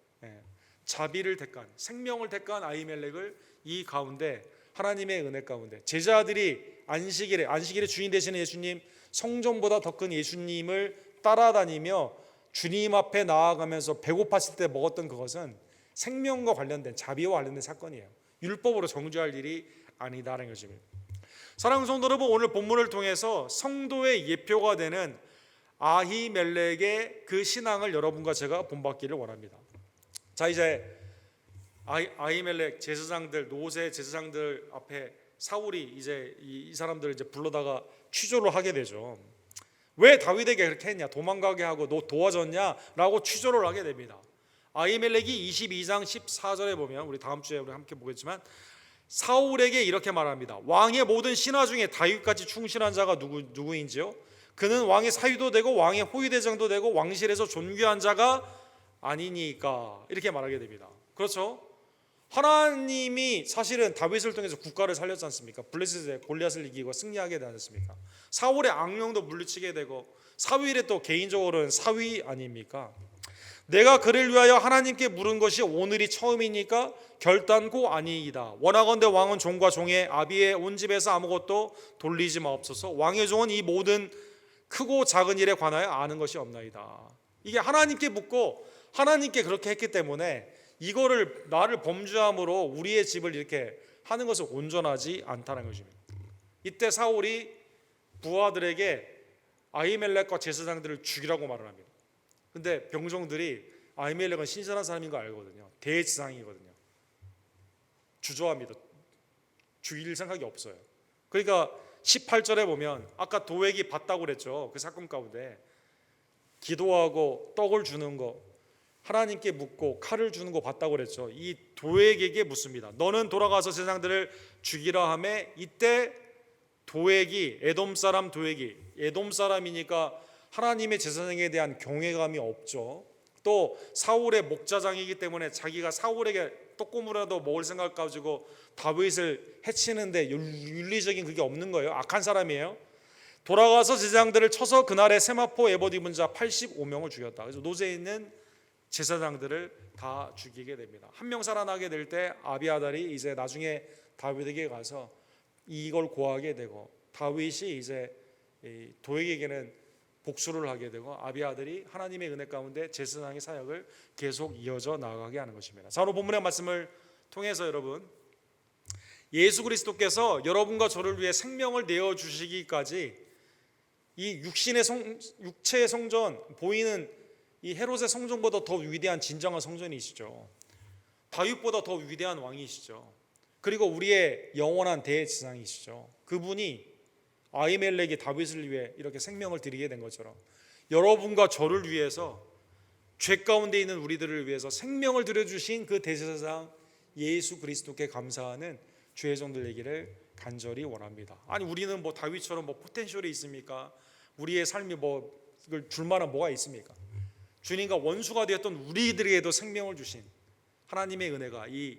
A: 자비를 택한, 생명을 택한 아히멜렉을 이 가운데 하나님의 은혜 가운데 제자들이 안식일의 주인 되시는 예수님, 성전보다 더 큰 예수님을 따라다니며 주님 앞에 나아가면서 배고팠을 때 먹었던 그것은 생명과 관련된, 자비와 관련된 사건이에요. 율법으로 정죄할 일이 아니다라는 것입니다. 사랑하는 성도 여러분, 오늘 본문을 통해서 성도의 예표가 되는 아히멜렉의 그 신앙을 여러분과 제가 본받기를 원합니다. 자, 이제 아히멜렉 제사장들, 노세 제사장들 앞에 사울이 이제 이 사람들을 이제 불러다가 취조를 하게 되죠. 왜 다윗에게 그렇게 했냐, 도망가게 하고 너 도와줬냐라고 취조를 하게 됩니다. 아히멜렉이 22장 14절에 보면, 우리 다음 주에 우리 함께 보겠지만, 사울에게 이렇게 말합니다. 왕의 모든 신하 중에 다윗같이 충실한 자가 누구인지요? 그는 왕의 사위도 되고 왕의 호위대장도 되고 왕실에서 존귀한 자가 아니니까, 이렇게 말하게 됩니다. 그렇죠? 하나님이 사실은 다윗을 통해서 국가를 살렸지 않습니까? 블레셋의 골리앗을 이기고 승리하게 되지 않습니까? 사울의 악령도 물리치게 되고, 사위일의 또 개인적으로는 사위 아닙니까? 내가 그를 위하여 하나님께 물은 것이 오늘이 처음이니까 결단코 아니이다. 원하건대 왕은 종과 종의 아비의 온 집에서 아무것도 돌리지 마옵소서. 왕의 종은 이 모든 크고 작은 일에 관하여 아는 것이 없나이다. 이게 하나님께 묻고 하나님께 그렇게 했기 때문에 이거를 나를 범죄함으로 우리의 집을 이렇게 하는 것은 온전하지 않다는 것입니다. 이때 사울이 부하들에게 아히멜렉과 제사장들을 죽이라고 말을 합니다. 근데 병정들이 아히멜렉은 신선한 사람인 거 알거든요. 대지상이거든요. 주저합니다. 죽일 생각이 없어요. 그러니까 18절에 보면 아까 도액이 봤다고 그랬죠. 그 사건 가운데 기도하고 떡을 주는 거, 하나님께 묻고 칼을 주는 거 봤다고 그랬죠. 이 도액에게 묻습니다. 너는 돌아가서 제사장들을 죽이라 하매, 이때 도액이, 에돔 사람 도액이, 에돔 사람이니까 하나님의 제사장에 대한 경외감이 없죠. 또 사울의 목자장이기 때문에 자기가 사울에게 떡고물이라도 먹을 생각 가지고 다윗을 해치는데 윤리적인 그게 없는 거예요. 악한 사람이에요. 돌아가서 제사장들을 쳐서 그날에 세마포 에봇 입은 자 85명을 죽였다. 그래서 노제에 있는 제사장들을 다 죽이게 됩니다. 한 명 살아나게 될 때 아비아달이 이제 나중에 다윗에게 가서 이걸 고하게 되고, 다윗이 이제 도액에게는 복수를 하게 되고, 아비아들이 하나님의 은혜 가운데 제사장의 사역을 계속 이어져 나아가게 하는 것입니다. 자, 오늘 본문의 말씀을 통해서 여러분, 예수 그리스도께서 여러분과 저를 위해 생명을 내어 주시기까지 이 육체의 성전, 보이는 이 헤롯의 성전보다 더 위대한 진정한 성전이시죠. 다윗보다 더 위대한 왕이시죠. 그리고 우리의 영원한 대제사장이시죠. 그분이 아히멜렉이 다윗을 위해 이렇게 생명을 드리게 된 것처럼 여러분과 저를 위해서, 죄 가운데 있는 우리들을 위해서 생명을 드려주신 그 대제사장 예수 그리스도께 감사하는 주의 종들 되기를 간절히 원합니다. 아니, 우리는 뭐 다윗처럼 뭐 포텐셜이 있습니까? 우리의 삶이 뭐 이걸 줄 만한 뭐가 있습니까? 주님과 원수가 되었던 우리들에게도 생명을 주신 하나님의 은혜가 이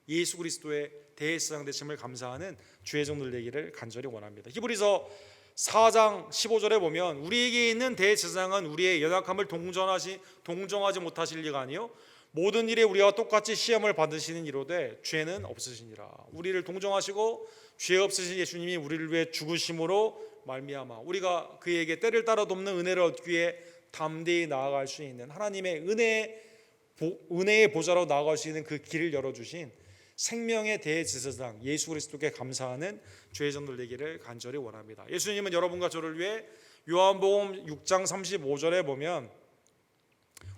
A: 예수 그리스도의 대제사장 되심을 감사하는 주의 종들 되기를 간절히 원합니다. 히브리서 4장 15절에 보면, 우리에게 있는 대제사장은 우리의 연약함을 동정하지 못하실 리가 아니요 모든 일에 우리와 똑같이 시험을 받으시는 이로되 죄는 없으시니라. 우리를 동정하시고 죄 없으신 예수님이 우리를 위해 죽으심으로 말미암아 우리가 그에게 때를 따라 돕는 은혜를 얻기 위해 담대히 나아갈 수 있는 하나님의 은혜의 보좌로 나아갈 수 있는 그 길을 열어주신 생명의 대제사장 예수 그리스도께 감사하는 주의 종들 되기를 간절히 원합니다. 예수님은 여러분과 저를 위해 요한복음 6장 35절에 보면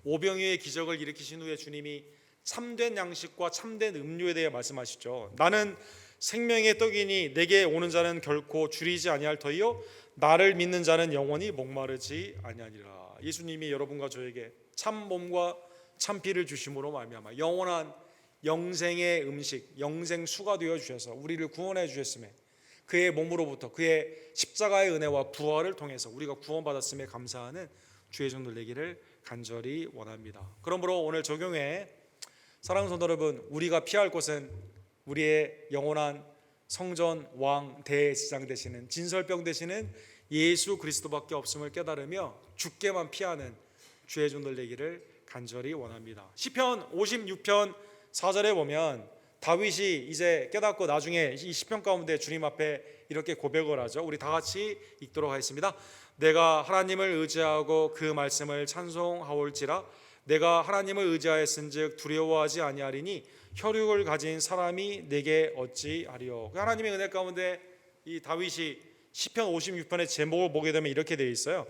A: 오병이어의 기적을 일으키신 후에 주님이 참된 양식과 참된 음료에 대해 말씀하시죠. 나는 생명의 떡이니 내게 오는 자는 결코 줄이지 아니할 터이요 나를 믿는 자는 영원히 목마르지 아니하리라. 예수님이 여러분과 저에게 참 몸과 참 피를 주심으로 말미암아 영원한 영생의 음식, 영생수가 되어 주셔서 우리를 구원해 주셨음에, 그의 몸으로부터 그의 십자가의 은혜와 부활을 통해서 우리가 구원받았음에 감사하는 주의 종들 되기를 간절히 원합니다. 그러므로 오늘 적용해 사랑하는 성도 여러분, 우리가 피할 곳은 우리의 영원한 성전 왕 대제사장 되시는 진설병 되시는 예수 그리스도밖에 없음을 깨달으며 주께만 피하는 주의 종들 되기를 간절히 원합니다. 시편 56편 4절에 보면 다윗이 이제 깨닫고 나중에 이 시편 가운데 주님 앞에 이렇게 고백을 하죠. 우리 다 같이 읽도록 하겠습니다. 내가 하나님을 의지하고 그 말씀을 찬송하올지라. 내가 하나님을 의지하였은즉 두려워하지 아니하리니 혈육을 가진 사람이 내게 어찌하리요. 하나님의 은혜 가운데 이 다윗이 시편 56편의 제목을 보게 되면 이렇게 되어 있어요.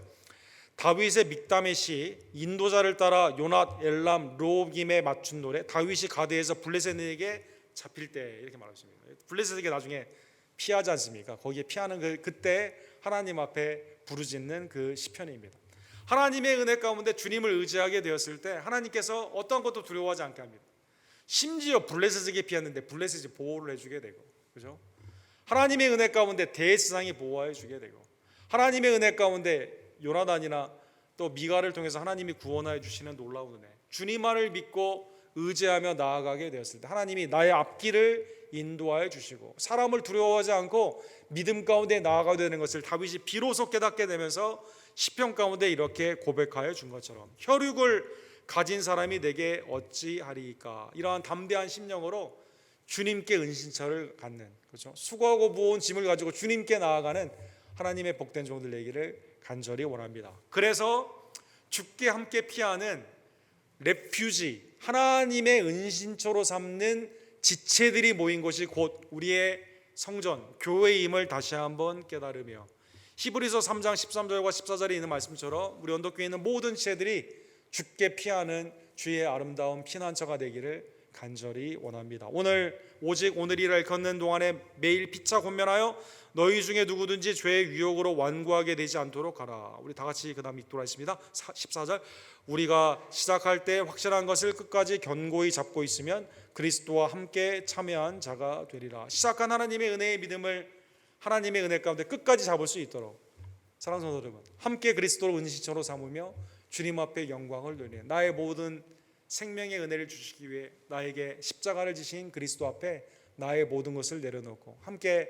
A: 다윗의 믹담의 시, 인도자를 따라 요낫 엘람 로김에 맞춘 노래. 다윗이 가드에서 블레셋에게 잡힐 때, 이렇게 말했습니다. 블레셋에게 나중에 피하지 않습니까? 거기에 피하는 그때 하나님 앞에 부르짖는 그 시편입니다. 하나님의 은혜 가운데 주님을 의지하게 되었을 때 하나님께서 어떤 것도 두려워하지 않게 합니다. 심지어 블레셋에게 피했는데 블레셋이 보호를 해주게 되고, 그죠? 하나님의 은혜 가운데 대제사장이 보호해 주게 되고, 하나님의 은혜 가운데 요나단이나 또 미가를 통해서 하나님이 구원하여 주시는 놀라운 은혜, 주님만을 믿고 의지하며 나아가게 되었을 때 하나님이 나의 앞길을 인도하여 주시고 사람을 두려워하지 않고 믿음 가운데 나아가게 되는 것을 다윗이 비로소 깨닫게 되면서 시편 가운데 이렇게 고백하여 준 것처럼 혈육을 가진 사람이 내게 어찌하리까, 이러한 담대한 심령으로 주님께 은신처를 갖는, 그렇죠? 수고하고 무거운 짐을 가지고 주님께 나아가는 하나님의 복된 종들 되기를 간절히 원합니다. 그래서 주께 함께 피하는 레퓨지, 하나님의 은신처로 삼는 지체들이 모인 곳이 곧 우리의 성전, 교회임을 다시 한번 깨달으며 히브리서 3장 13절과 14절에 있는 말씀처럼 우리 언덕교회에 있는 모든 지체들이 주께 피하는 주의 아름다운 피난처가 되기를 간절히 원합니다. 오직 오늘 일을 걷는 동안에 매일 피차 권면하여 너희 중에 누구든지 죄의 유혹으로 완고하게 되지 않도록 하라. 우리 다 같이 그 다음 읽도록 하겠습니다. 14절, 우리가 시작할 때 확실한 것을 끝까지 견고히 잡고 있으면 그리스도와 함께 참여한 자가 되리라. 시작한 하나님의 은혜의 믿음을 하나님의 은혜 가운데 끝까지 잡을 수 있도록 사랑하는 성도 여러분, 함께 그리스도를 은신처로 삼으며 주님 앞에 영광을 돌리는 나의 모든 생명의 은혜를 주시기 위해 나에게 십자가를 지신 그리스도 앞에 나의 모든 것을 내려놓고 함께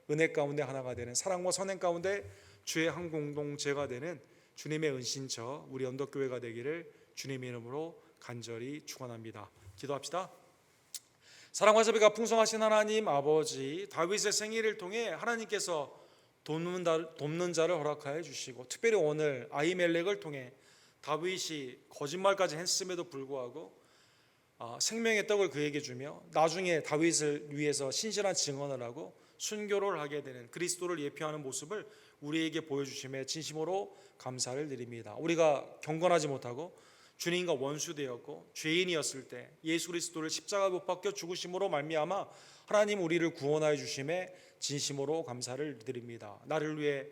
A: 은혜 가운데 하나가 되는, 사랑과 선행 가운데 주의 한 공동체가 되는 주님의 은신처 우리 언덕교회가 되기를 주님의 이름으로 간절히 축원합니다. 기도합시다. 사랑과 자비가 풍성하신 하나님 아버지, 다윗의 생애를 통해 하나님께서 돕는 자를 허락하여 주시고 특별히 오늘 아히멜렉을 통해 다윗이 거짓말까지 했음에도 불구하고 생명의 떡을 그에게 주며 나중에 다윗을 위해서 신실한 증언을 하고 순교를 하게 되는 그리스도를 예표하는 모습을 우리에게 보여주심에 진심으로 감사를 드립니다. 우리가 경건하지 못하고 주님과 원수되었고 죄인이었을 때 예수 그리스도를 십자가 못 박혀 죽으심으로 말미암아 하나님 우리를 구원하여 주심에 진심으로 감사를 드립니다. 나를 위해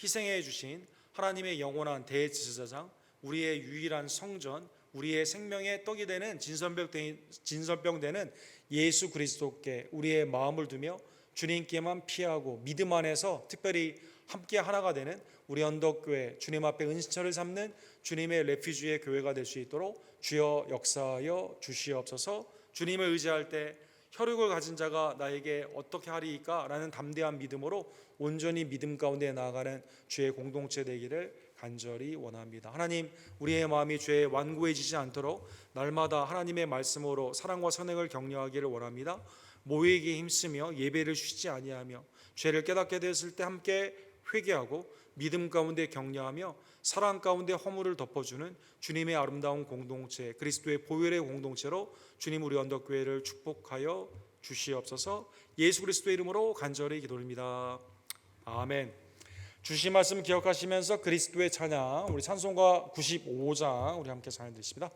A: 희생해 주신 하나님의 영원한 대제사장, 우리의 유일한 성전, 우리의 생명의 떡이 되는 진설병 되는 예수 그리스도께 우리의 마음을 두며 주님께만 피하고 믿음 안에서 특별히 함께 하나가 되는 우리 언덕교회 주님 앞에 은신처를 삼는 주님의 레퓨지의 교회가 될 수 있도록 주여 역사하여 주시옵소서. 주님을 의지할 때 혈육을 가진 자가 나에게 어떻게 하리이까 라는 담대한 믿음으로 온전히 믿음 가운데 나아가는 주의 공동체 되기를 간절히 원합니다. 하나님, 우리의 마음이 죄에 완고해지지 않도록 날마다 하나님의 말씀으로 사랑과 선행을 격려하기를 원합니다. 모이기에 힘쓰며 예배를 쉬지 아니하며 죄를 깨닫게 되었을 때 함께 회개하고 믿음 가운데 격려하며 사랑 가운데 허물을 덮어주는 주님의 아름다운 공동체, 그리스도의 보혈의 공동체로 주님 우리 언덕교회를 축복하여 주시옵소서. 예수 그리스도의 이름으로 간절히 기도드립니다. 아멘. 주신 말씀 기억하시면서 그리스도의 찬양, 우리 찬송가 95장 우리 함께 찬양 드리십니다.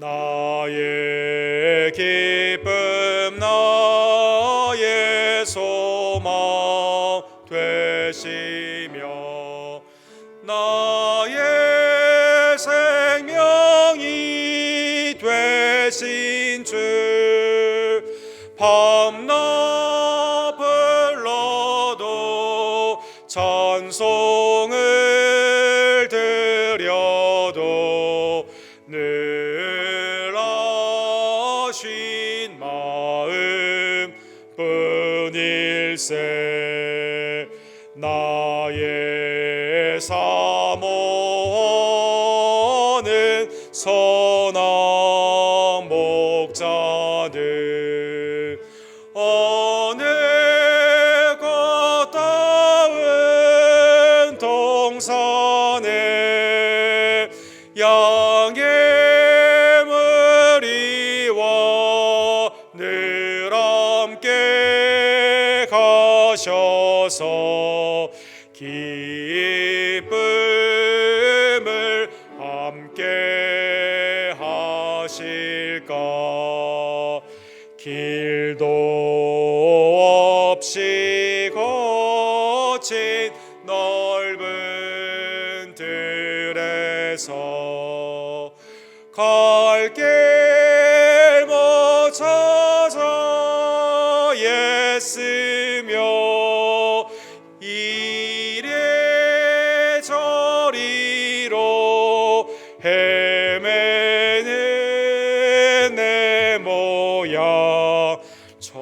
A: 나의 기쁨 나의 소망 되시며 나의 생명이 되신 주 밤낮 불러도 찬송을 드려도 늘 아신 마음 뿐일세 나의 사모하는 선한 목자는 어느 꽃다운 동산에 양의 무리와 늘 함께 가셔서 기쁨을 함께 하실까 길도 없이 거친 넓은 들에서 갈 길 못 찾아 애쓰며 이래저리로 헤매는 내 모양 저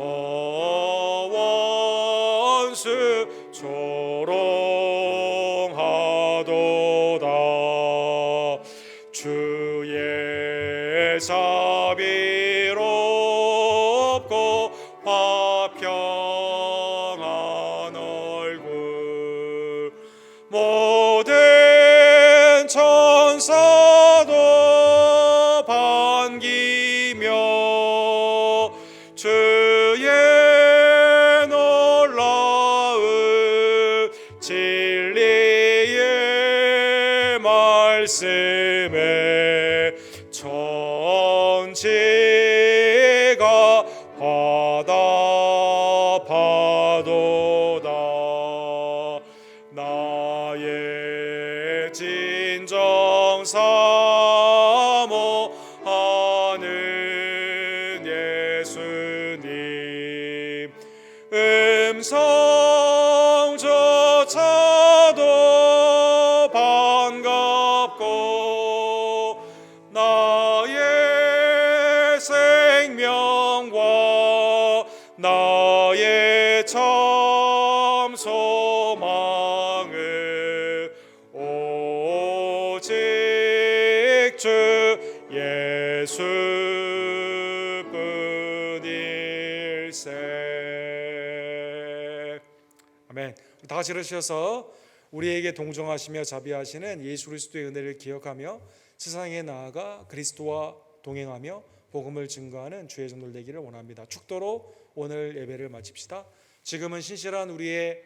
A: 원수 조롱하도다 주의 자비롭고 화평한 얼굴 모든 천사도 반기며 주의 놀라운 진리의 말씀에 천지가 화답하도다 나의 진정 사모하는 예수님 음성조차도 반갑고 나의 생명과 나의 참 소망은 오직 주 예수뿐일세. 아멘. 다 같이 일으셔서 우리에게 동정하시며 자비하시는 예수 그리스도의 은혜를 기억하며 세상에 나아가 그리스도와 동행하며 복음을 증거하는 주의 종들 되기를 원합니다. 축도로 오늘 예배를 마칩시다. 지금은 신실한 우리의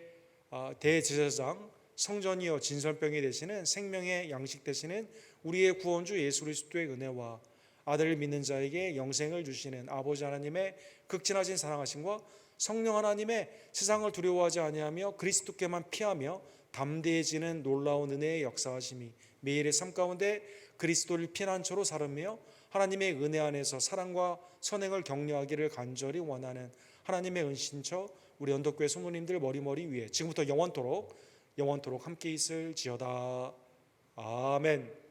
A: 대제사장 성전이요 진설병이 되시는 생명의 양식 되시는 우리의 구원주 예수 그리스도의 은혜와 아들을 믿는 자에게 영생을 주시는 아버지 하나님의 극진하신 사랑하심과 성령 하나님의 세상을 두려워하지 아니하며 그리스도께만 피하며 담대해지는 놀라운 은혜의 역사하심이 매일의 삶 가운데 그리스도를 피난처로 살으며 하나님의 은혜 안에서 사랑과 선행을 격려하기를 간절히 원하는 하나님의 은신처 우리 언덕교회 성도님들 머리머리 위에 지금부터 영원토록 함께 있을지어다. 아멘.